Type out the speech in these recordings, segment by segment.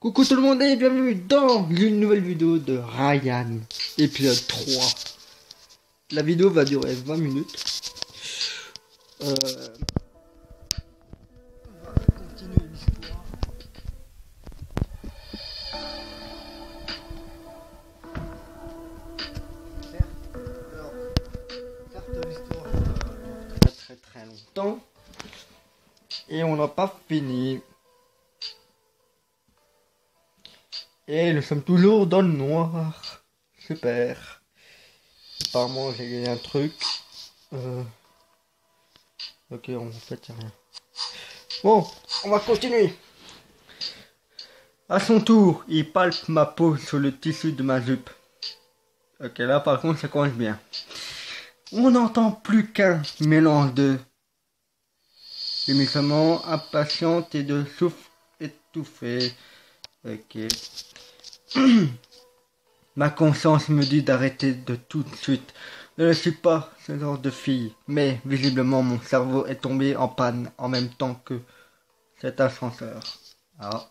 Coucou tout le monde et bienvenue dans une nouvelle vidéo de Ryan, épisode 3. La vidéo va durer 20 minutes. On va continuer l'histoire. Certes, l'histoire dure très longtemps. Et on n'a pas fini. Et nous sommes toujours dans le noir. Super. Apparemment j'ai gagné un truc. Ok, en fait y'a rien. Bon, on va continuer. À son tour, il palpe ma peau sur le tissu de ma jupe. Ok, là par contre ça commence bien. On n'entend plus qu'un mélange de gémissements impatientes et de souffle étouffé. Ok. Ma conscience me dit d'arrêter de tout de suite. Je ne suis pas ce genre de fille, mais visiblement mon cerveau est tombé en panne en même temps que cet ascenseur. Ah.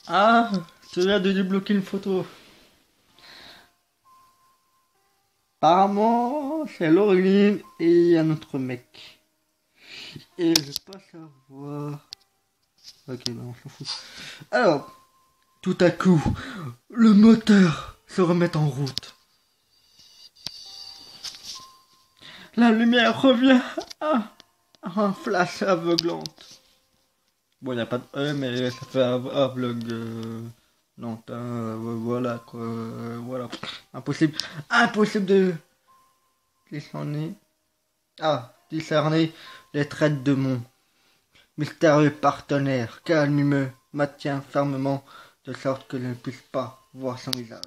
Ah, je viens de débloquer une photo. Apparemment, c'est Laureline et un autre mec. Et je veux pas savoir. Ok, non, on s'en fout. Alors, tout à coup, le moteur se remet en route. La lumière revient à un flash aveuglante. Bon, il n'y a pas de E, mais ça fait un vlog longtemps. Voilà, quoi. Voilà. Impossible. Impossible de discerner. Ah, discerner les traits de mon mystérieux partenaire, car il me maintient fermement de sorte que je ne puisse pas voir son visage.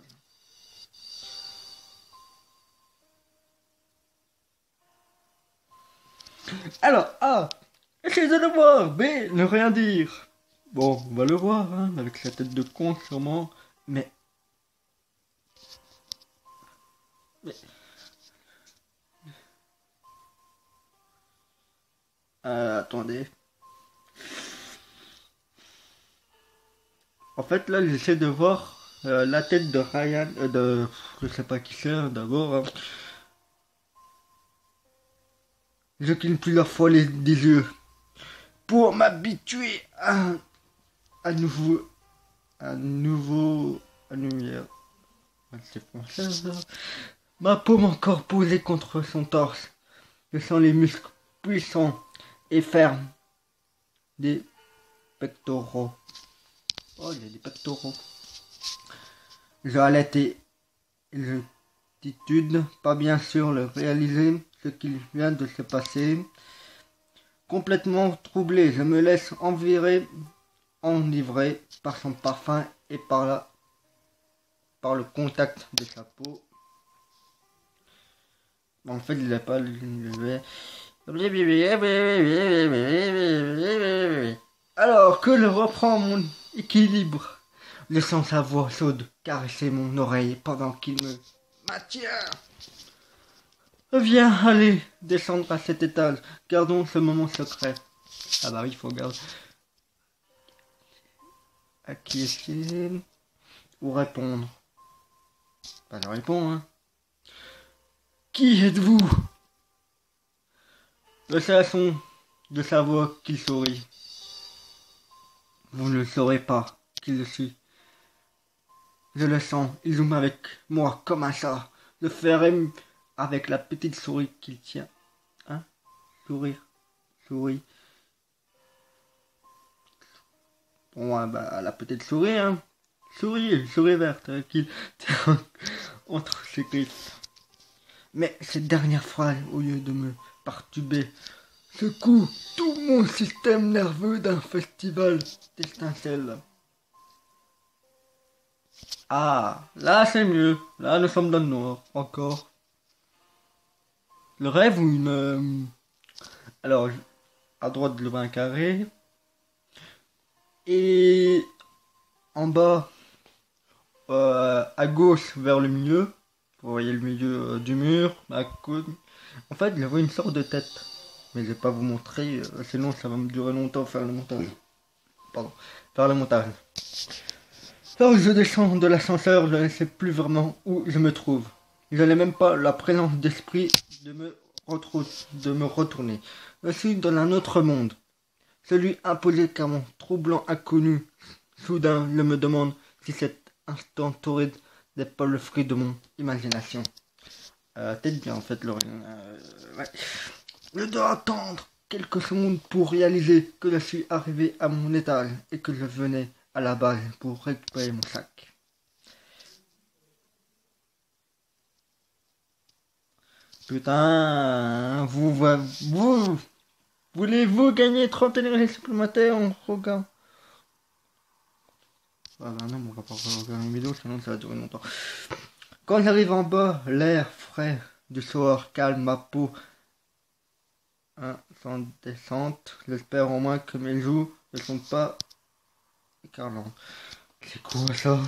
Alors, A, essayez de le voir, B, ne rien dire. Bon, on va le voir, hein, avec sa tête de con sûrement, mais... attendez. En fait, là, j'essaie de voir la tête de Ryan, je sais pas qui c'est, hein, d'abord. Hein. Je cligne plusieurs fois des yeux pour m'habituer à nouveau, à lumière. C'est français, ça. Ma paume encore posée contre son torse. Je sens les muscles puissants et fermes des pectoraux. Oh, il y a des pectoraux. Je halète et j'attitude, pas bien sûr le réaliser ce qu'il vient de se passer. Complètement troublé, je me laisse enivrer par son parfum et par le contact de sa peau. En fait, il n'a pas le... Alors que je reprends mon équilibre, je sens sa voix chaude caresser mon oreille pendant qu'il me maintient. Viens, allez, descendre à cet étage. Gardons ce moment secret. Ah bah oui, il faut garder. Acquiescer ou répondre. Bah je réponds, hein. Qui êtes-vous? Je sais à son de sa voix qu'il sourit. Vous ne le saurez pas qui je suis. Je le sens, il zoome avec moi comme un chat. Je ferai avec la petite souris qu'il tient. Hein? Sourire. Souris. Bon, hein, bah, la petite souris, hein. Souris verte, qu'il tient entre ses griffes. Mais cette dernière phrase, au lieu de me perturber, secoue tout mon système nerveux d'un festival d'étincelles. Ah, là c'est mieux. Là nous sommes dans le noir, encore. Le rêve ou une... Alors, à droite je vois un carré. Et en bas, à gauche vers le milieu. Vous voyez le milieu du mur, à côté. En fait, je vois une sorte de tête. Mais je vais pas vous montrer, sinon ça va me durer longtemps faire le montage. Pardon, faire le montage. Alors je descends de l'ascenseur, je ne sais plus vraiment où je me trouve. Je n'ai même pas la présence d'esprit de me retourner. Je suis dans un autre monde. Celui imposé par mon troublant inconnu. Soudain, je me demande si cet instant torride n'est pas le fruit de mon imagination. Peut-être bien en fait, Lorraine. Ouais. Je dois attendre quelques secondes pour réaliser que je suis arrivé à mon étage et que je venais à la base pour récupérer mon sac. Putain, vous voulez-vous gagner 30 énergies supplémentaires en regard? Ah bah non, on va pas regarder une vidéo, sinon ça va durer longtemps. Quand j'arrive en bas, l'air frais du soir calme ma peau. Sans descente, j'espère au moins que mes joues ne sont pas écarlantes. C'est quoi ça?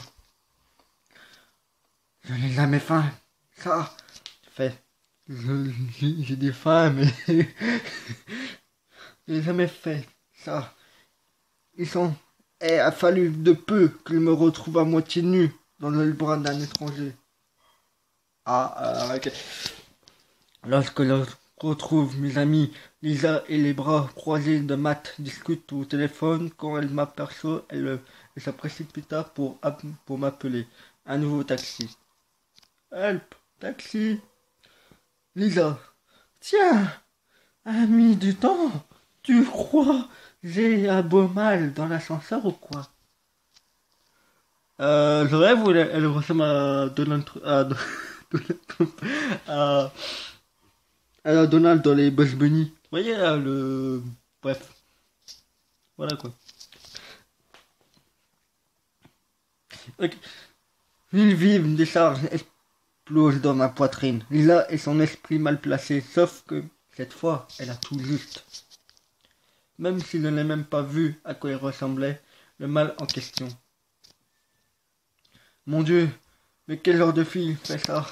Je n'ai jamais faim. Ça, fait. J'ai des faim, mais j'ai jamais fait ça. Ils sont. Il a fallu de peu que je me retrouve à moitié nu dans le bras d'un étranger. Ok. Lorsque je retrouve mes amis Lisa et les bras croisés de Matt discutent au téléphone, quand elle m'aperçoit, elle se précipita pour m'appeler. Un nouveau taxi. Help, taxi. Lisa. Tiens, ami du temps, tu crois j'ai un beau mal dans l'ascenseur ou quoi? Je rêve où elle ressemble à Donald Trump, à, à Donald dans les Bugs Bunny. Vous voyez là, le... Bref, voilà quoi. Ok. Une vive décharge explose dans ma poitrine. Lisa et son esprit mal placé, sauf que cette fois, elle a tout juste. Même si je n'ai même pas vu à quoi il ressemblait, le mal en question. Mon Dieu, mais quel genre de fille fait ça?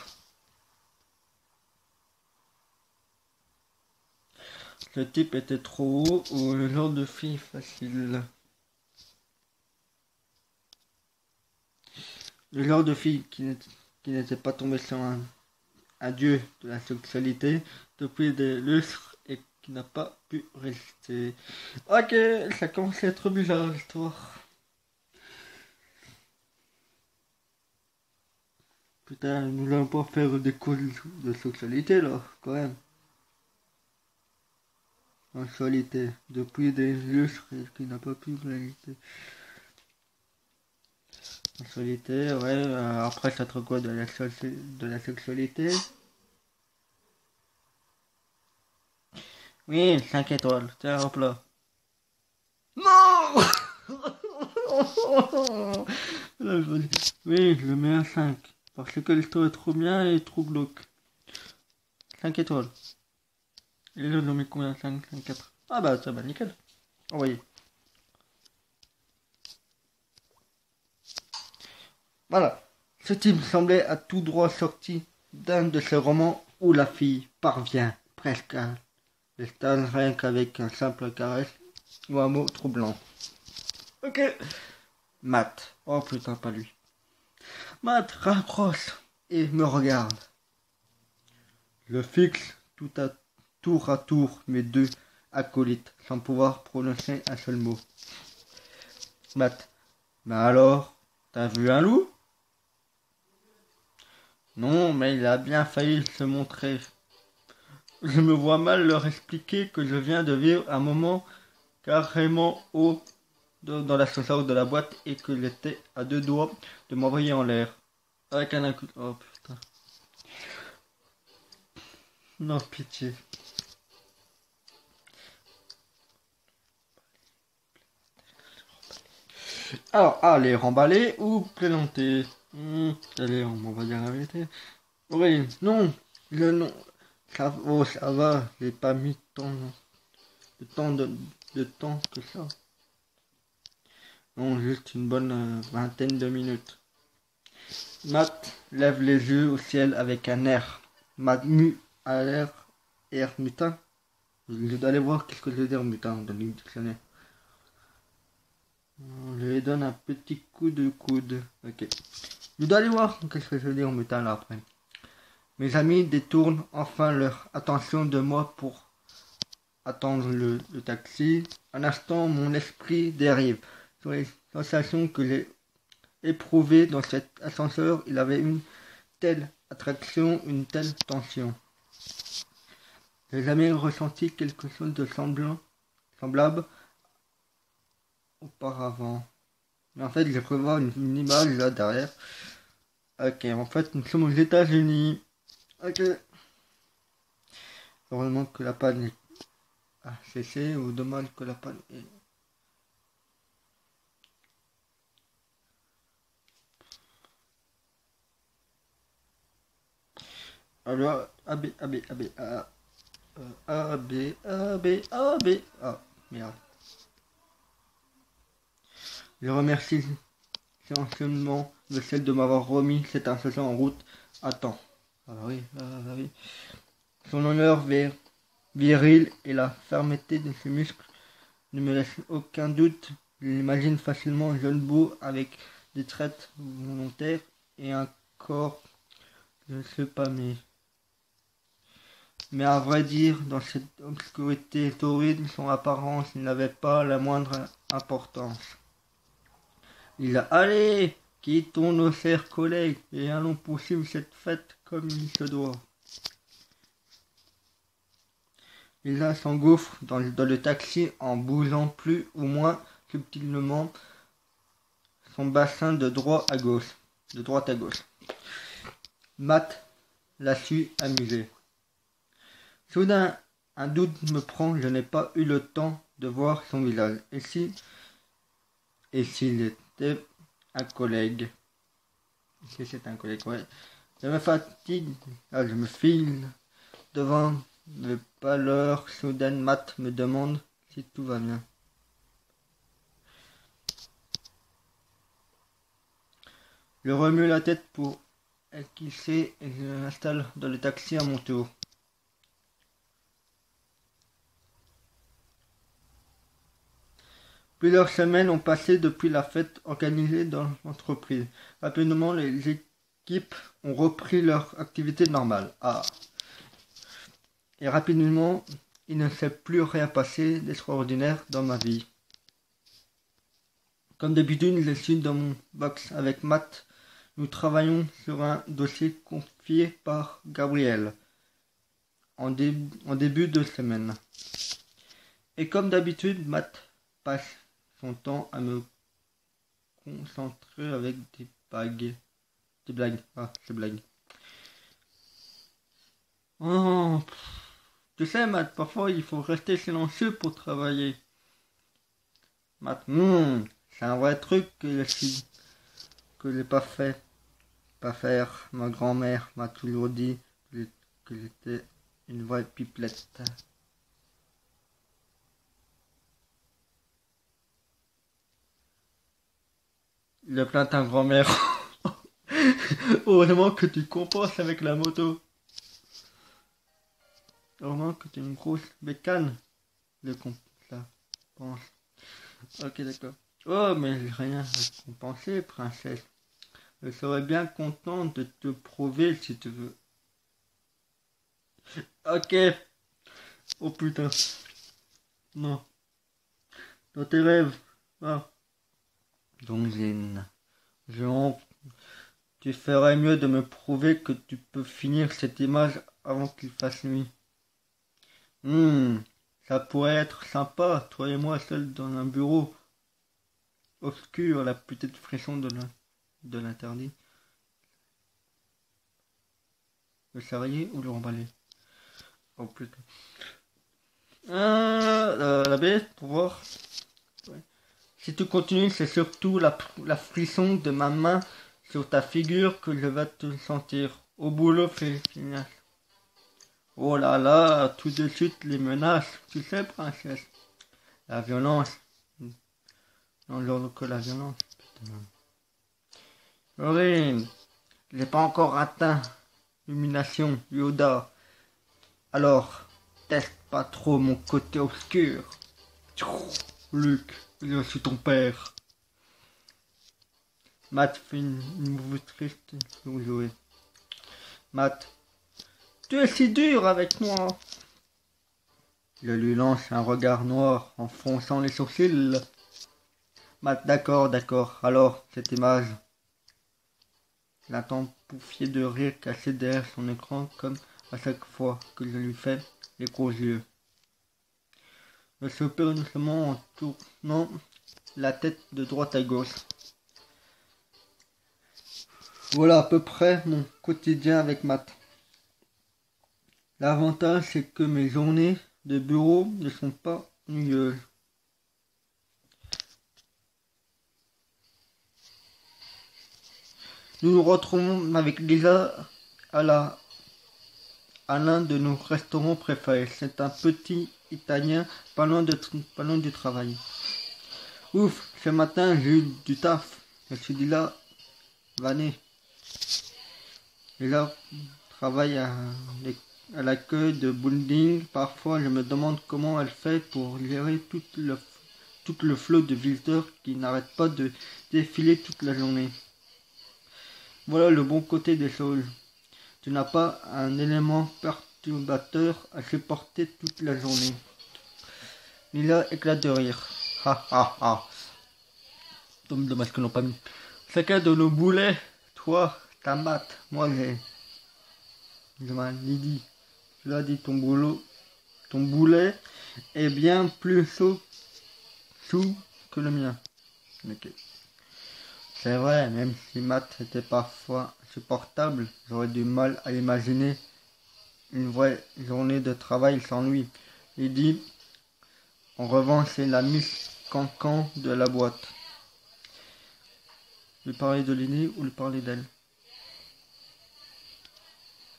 Ce type était trop haut ou le genre de fille facile? Le genre de fille qui n'était pas tombée sur un dieu de la sexualité depuis des lustres et qui n'a pas pu résister. Ok, ça commence à être bizarre l'histoire. Putain, nous allons pas faire des cours de sexualité là, quand même. Sexualité, depuis des lustres et qui n'a pas pu résister. Sexualité, ouais, après ça te quoi de la sexualité? Oui, 5 étoiles, tiens, hop là. Non. Oui, je le mets à 5. Parce que l'histoire est trop bien et trop glauque. 5 étoiles. Et les autres, on met combien? 5, 5, 4. Ah bah ça va, nickel. Envoyé. Voilà. Ce type semblait à tout droit sorti d'un de ces romans où la fille parvient presque à l'estal rien qu'avec un simple caresse ou un mot troublant. Ok. Matt. Oh putain, pas lui. Matt raccroche et me regarde. Je fixe tour à tour mes deux acolytes sans pouvoir prononcer un seul mot. Matt. Mais alors, t'as vu un loup? Non, mais il a bien failli se montrer. Je me vois mal leur expliquer que je viens de vivre un moment carrément haut dans l'ascenseur de la boîte et que j'étais à deux doigts de m'envoyer en l'air. Avec un coup. Oh putain. Non, pitié. Alors, allez, remballer ou plaisanter? Allez, on va dire la vérité. Oui, non, le non. Ça va, j'ai pas mis de temps que ça. Non, juste une bonne vingtaine de minutes. Matt lève les yeux au ciel avec un air. Matt mu à air mutin. Je dois aller voir qu'est-ce que je veux dire mutin dans le dictionnaire. Je lui donne un petit coup de coude. Ok. Je dois aller voir qu'est-ce que je veux dire mutin là après. Mes amis détournent enfin leur attention de moi pour attendre le taxi. Un instant, mon esprit dérive sur les sensations que j'ai éprouvées dans cet ascenseur. Il avait une telle attraction, une telle tension. J'ai jamais ressenti quelque chose de semblable auparavant. Mais en fait, je prévois une image là derrière. Ok, en fait, nous sommes aux États-Unis. Ok. Heureusement que la panne a cessé, ou dommage que la panne est... Alors, A, B, A, B, A, B, A, A, B, A, B, A, B, ah, merde. Je remercie silencieusement le ciel de m'avoir remis cet incessant en route à temps. Ah bah oui, ah bah oui. Son honneur viril et la fermeté de ses muscles ne me laissent aucun doute. Je l'imagine facilement un jeune beau avec des traits volontaires et un corps, je ne sais pas, mais à vrai dire, dans cette obscurité torride, son apparence n'avait pas la moindre importance. Il a allez, quittons nos chers collègues et allons poursuivre cette fête comme il se doit. Il s'engouffre dans le taxi en bougeant plus ou moins subtilement son bassin de droite à gauche. Matt l'a su amuser. Soudain, un doute me prend, je n'ai pas eu le temps de voir son visage. Et s'il était un collègue? Si c'est un collègue, ouais. Je me fatigue, je me file devant le pâleur soudaine. Matt me demande si tout va bien. Je remue la tête pour esquisser et je m'installe dans le taxi à mon tour. Plusieurs semaines ont passé depuis la fête organisée dans l'entreprise. Rapidement, les équipes ont repris leur activité normale. Et rapidement, il ne s'est plus rien passé d'extraordinaire dans ma vie. Comme d'habitude, je suis dans mon box avec Matt. Nous travaillons sur un dossier confié par Gabriel en début de semaine. Et comme d'habitude, Matt passe son temps à me concentrer avec des blagues. Ah, c'est blague. Oh, tu sais, Matt, parfois il faut rester silencieux pour travailler. Matt, c'est un vrai truc que j'ai pas fait. Pas faire. Ma grand-mère m'a toujours dit que j'étais une vraie pipelette. Le plaint ta grand-mère. Heureusement que tu compenses avec la moto. Heureusement que tu es une grosse bécane. Ça pense. Ok, d'accord. Oh, mais j'ai rien à compenser, princesse. Je serais bien content de te prouver si tu veux. Ok. Oh putain. Non. Dans tes rêves. Ah. Donc, tu ferais mieux de me prouver que tu peux finir cette image avant qu'il fasse nuit. Ça pourrait être sympa, toi et moi seuls dans un bureau obscur, la petite frisson de l'interdit. Le serrer ou le remballer? Oh putain. La baie pour voir. Ouais. Si tu continues, c'est surtout la frisson de ma main sur ta figure que je vais te sentir. Au boulot, finir. Oh là là, tout de suite les menaces. Tu sais, princesse. La violence. Non, que la violence. Putain. Laurie, je n'ai pas encore atteint l'illumination, Yoda. Alors, teste pas trop mon côté obscur. Luke, je suis ton père. Matt fait une voix triste pour jouer. Matt, tu es si dur avec moi. Je lui lance un regard noir en fronçant les sourcils. Matt, d'accord, alors, cette image. Il entend pouffier de rire caché derrière son écran comme à chaque fois que je lui fais les gros yeux. Je soupire doucement en tournant la tête de droite à gauche. Voilà à peu près mon quotidien avec Matt. L'avantage, c'est que mes journées de bureau ne sont pas ennuyeuses. Nous nous retrouvons avec Lisa à l'un de nos restaurants préférés. C'est un petit italien pas loin du travail. Ouf, ce matin j'ai eu du taf. Je suis dit là, Vané. Lisa travaille à l'accueil de building. Parfois je me demande comment elle fait pour gérer tout le flot de visiteurs qui n'arrêtent pas de défiler toute la journée. Voilà le bon côté des choses. Tu n'as pas un élément perturbateur à supporter toute la journée. Lila éclate de rire. Ha ha ha. Dommage que l'on pas mis. Chacun de nos boulets. Toi, ta Matt. Moi, j'ai. Lydie. Tu l'as dit, ton boulet est bien plus sous que le mien. Ok. C'est vrai, même si Matt était parfois insupportable, j'aurais du mal à imaginer une vraie journée de travail sans lui. Il dit, en revanche, c'est la Miss Cancan de la boîte. Lui parler de Lydie ou lui parler d'elle?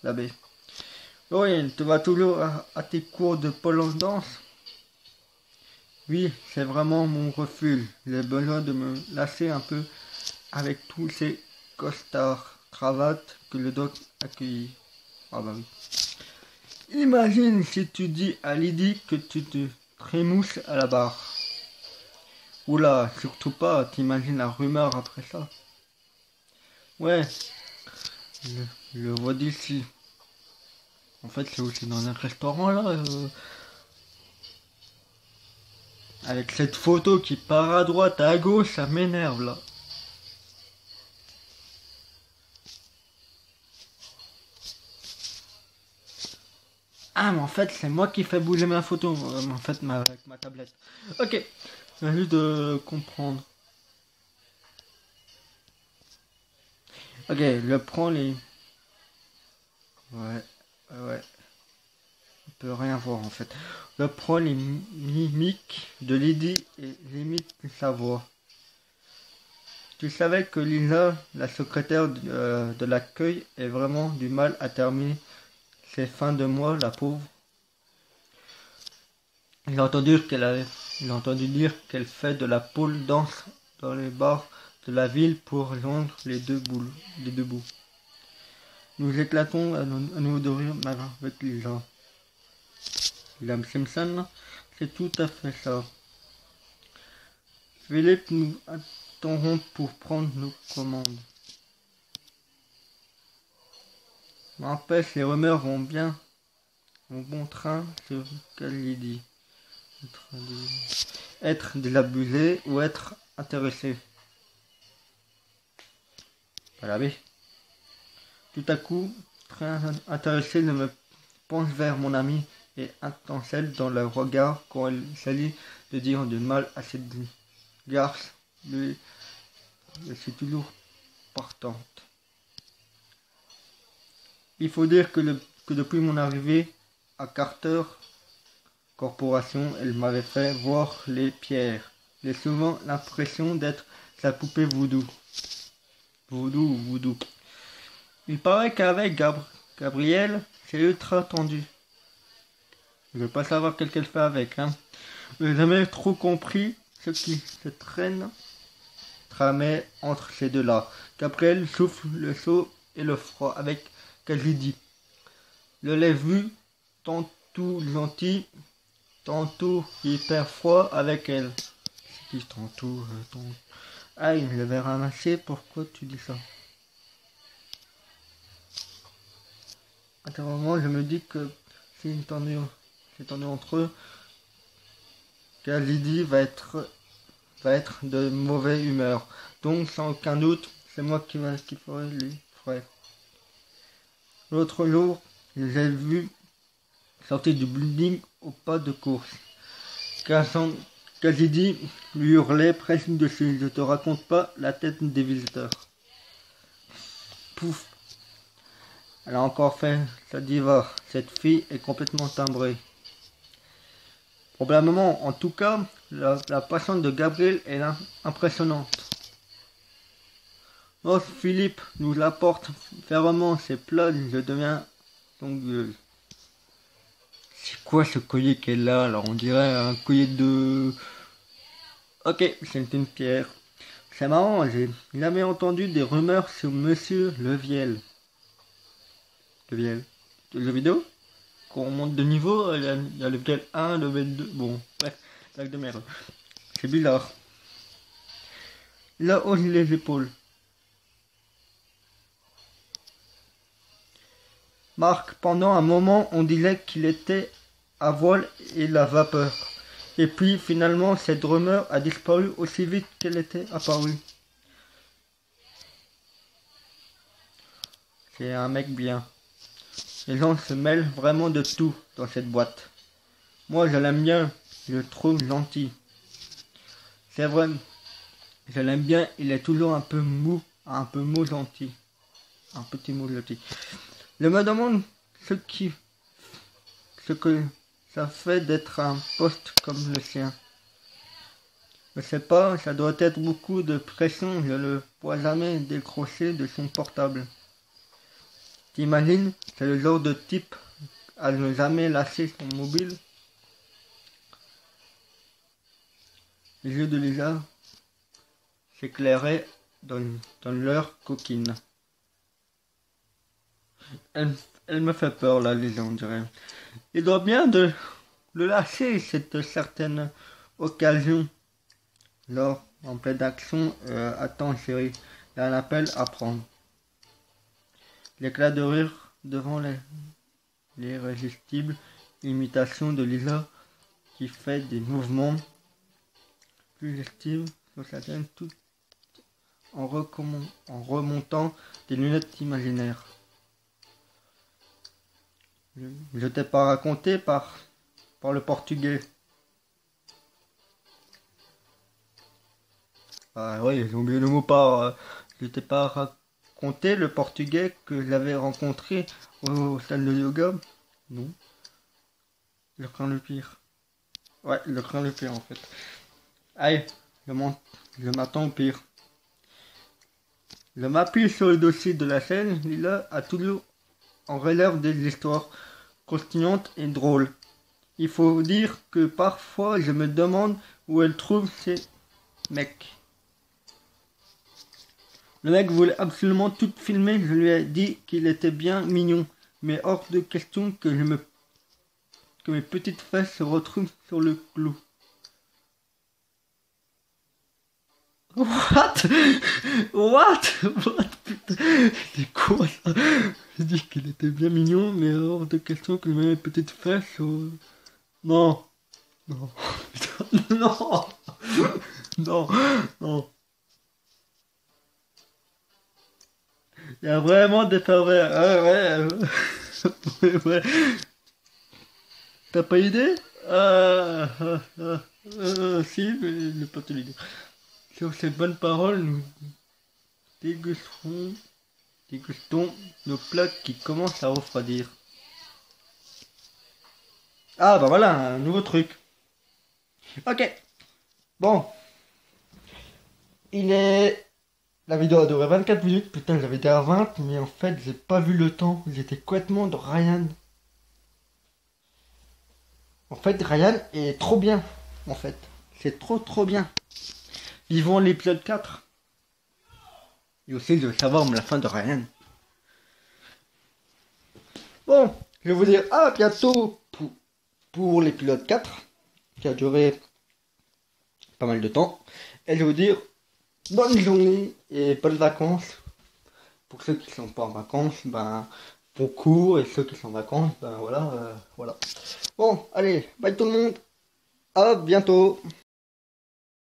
L'abbé. Oui, tu vas toujours à tes cours de pole dance? Oui, c'est vraiment mon refuge. J'ai besoin de me lasser un peu avec tous ces costards, cravates que le doc accueillit. Ah bah oui. Imagine si tu dis à Lydie que tu te trémousses à la barre. Oula, surtout pas, t'imagines la rumeur après ça. Ouais, je le vois d'ici. En fait, c'est aussi dans un restaurant là. Avec cette photo qui part à droite, à gauche, ça m'énerve là. Ah, mais en fait, c'est moi qui fais bouger ma photo, en fait, avec ma tablette. Ok, j'ai juste de comprendre. Ok, je prends les... Ouais. On peut rien voir en fait. Je prends les mimiques de Lydie et j'imite sa voix. Tu savais que Lisa, la secrétaire de l'accueil, ait vraiment du mal à terminer ses fins de mois, la pauvre. J'ai entendu dire qu'elle fait de la pole dance dans les bars de la ville pour joindre les deux bouts. Nous éclatons à nouveau de rire avec Lisa. Madame Simpson, c'est tout à fait ça. Philippe nous attendrons pour prendre nos commandes. N'empêche, les rumeurs vont bien au bon train sur qu'elle dit. Être désabusé ou être intéressé. Voilà, oui. Tout à coup, très intéressé, je me penche vers mon ami et intentionnelle dans le regard quand il s'agit de dire du mal à cette garce. Je suis toujours partante. Il faut dire que depuis mon arrivée à Carter Corporation, elle m'avait fait voir les pierres. J'ai souvent l'impression d'être sa poupée voodoo. Voodoo. Il paraît qu'avec Gabriel, c'est ultra tendu. Je veux pas savoir quel qu'elle fait avec, hein. Je n'ai jamais trop compris ce qui se tramait entre ces deux-là. Gabriel souffle le chaud et le froid avec Kazidi. Je l'ai vu tantôt gentil, tantôt hyper froid avec elle. C'est qui tantôt, Aïe, je l'avais ramassé, pourquoi tu dis ça? À un moment, je me dis que c'est une tenue entre eux. Kazidi va être de mauvaise humeur. Donc, sans aucun doute, c'est moi qui ferai les frais. L'autre jour, je l'ai vu sortir du building au pas de course. Kazidi lui hurlait presque dessus. Je te raconte pas la tête des visiteurs. Pouf. Elle a encore fait sa diva. Cette fille est complètement timbrée. Probablement, en tout cas, la patience de Gabriel est impressionnante. Lorsque Philippe nous apporte fermement ses plats, je deviens longueuse. C'est quoi ce collier qu'elle a? Alors on dirait un collier de... Ok, c'est une pierre. C'est marrant, il avait entendu des rumeurs sur Monsieur Leviel. Leviel. Le jeu vidéo? Quand on monte de niveau, il y a level 1, level 2. Bon, bref, blague de merde. C'est bizarre. Là hausse les épaules. Marc, pendant un moment, on disait qu'il était à voile et la vapeur. Et puis, finalement, cette rumeur a disparu aussi vite qu'elle était apparue. C'est un mec bien. Les gens se mêlent vraiment de tout dans cette boîte. Moi, je l'aime bien. Je le trouve gentil. C'est vrai. Je l'aime bien. Il est toujours un peu mou gentil. Un petit mot gentil. Je me demande ce que ça fait d'être un poste comme le sien. Je sais pas, ça doit être beaucoup de pression, je ne vois jamais décrocher de son portable. T'imagines, c'est le genre de type à ne jamais lâcher son mobile. Les yeux de Lisa s'éclairaient dans leur coquine. Elle me fait peur, la Lisa, on dirait. Il doit bien de le lâcher, cette certaine occasion. Lors, en pleine action, attends chérie, il y a un appel à prendre. L'éclat de rire devant l'irrésistible imitation de Lisa qui fait des mouvements plus estives sur sa tête tout en remontant des lunettes imaginaires. Je t'ai pas raconté par le portugais. Ah oui, j'ai oublié le mot par... je t'ai pas raconté le portugais que j'avais rencontré au salle de yoga. Non. Je crains le pire. Ouais, je crains le pire en fait. Allez, je m'attends au pire. Je m'appuie sur le dossier de la scène. Lila a toujours en relève des histoires croustillantes et drôles. Il faut dire que parfois je me demande où elle trouve ces mecs. Le mec voulait absolument tout filmer, je lui ai dit qu'il était bien mignon, mais hors de question que mes petites fesses se retrouvent sur le clou. What? What? Putain, c'est quoi ça? J'ai dit qu'il était bien mignon, mais hors de question que mes petites fesses sur... Non. Non. Putain, non. Non. Non. Il y a vraiment des pervers. Ouais. T'as pas idée? Si, mais je n'ai pas te l'idée. Sur ces bonnes paroles, nous dégustons nos plats qui commencent à refroidir. Ah bah voilà, un nouveau truc. Ok. Bon. La vidéo a duré 24 minutes, putain j'avais été à 20, mais en fait j'ai pas vu le temps, j'étais complètement de Ryan. En fait Ryan est trop bien, en fait. C'est trop bien. Vivons l'épisode 4. Et aussi de savoir la fin de Ryan. Bon, je vais vous dire à bientôt pour l'épisode 4, qui a duré pas mal de temps. Et je vais vous dire bonne journée et bonnes vacances. Pour ceux qui sont pas en vacances, ben bon cours, et ceux qui sont en vacances, ben voilà, voilà. Bon, allez, bye tout le monde, à bientôt.